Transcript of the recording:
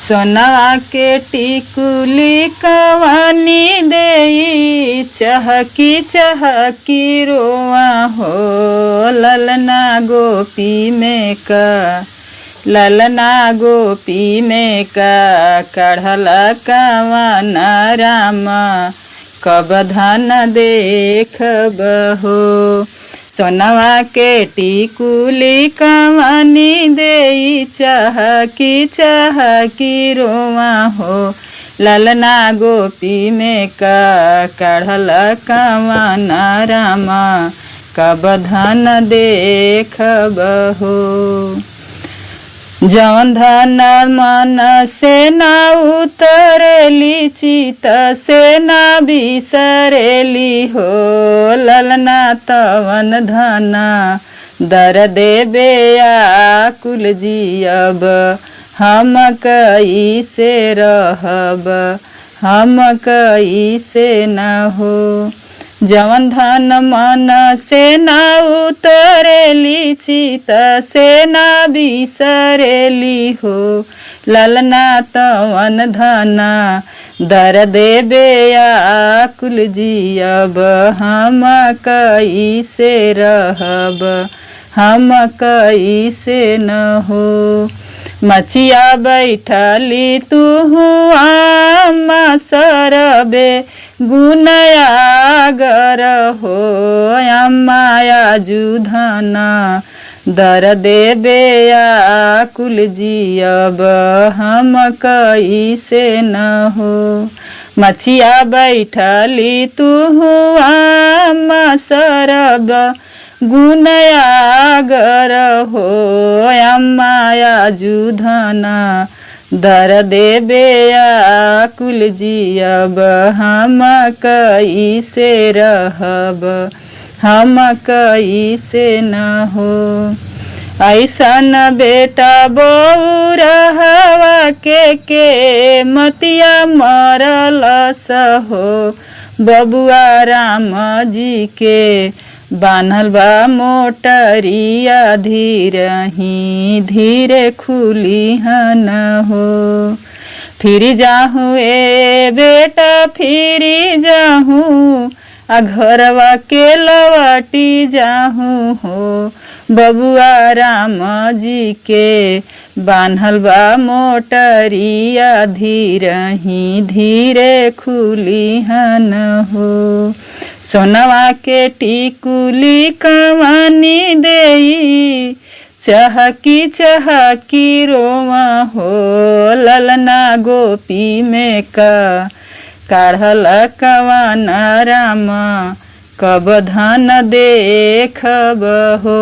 सोनवा के टिकुली कवानी देई चहकी चहकी रोआ हो ललना गोपी में का ललना गोपी में का कढ़ल कवन राम कब धन देखब हो। सोनवा के टिकुली कवानी देई चहकी चहकी रोआ हो ललना गोपी में का कढ़ल कवन राम कब धन देखब हो। जवन धन मन से न उतरेली चित से न बिसरेली हो ललना तवन धन दर देबे आकुल जियब हम कई से रहब हम कई से न हो। जवन धन मन से न उतरेली चित से न बिसरेली हो ललना तवन धन दर देबे आकुल जियब हम कई से रहब हम कई से न हो। मचिया बैठली तू आमा सरबे गुनयागर हो अम्माया जुधन दर देबे आकुल जियब हम कई से न हो। मचिया बैठली तू आमा सरब गुनयागर हो अम्माया जुधन दर देबे आकुल जियब हम कई से रहब हम कई से न हो। ऐसन बेटा बहू रहवा के मतिया मरल सहो बबुआ राम जी के बान्हल बा मोटरिया धीरही धीरे खुली हन हो। फिर जाहूँ ए बेटा फिर जाहूँ आ घरवा के लवाटी जाहूँ हो बबुआ राम जी के बान्हल बा मोटरिया धीरही धीरे खुली हन हो। सोनवा के टिकुली कवानी देई चहकी चहकी रोआ हो ललना गोपी में का काढ़ल कवन राम कब धन देखब हो।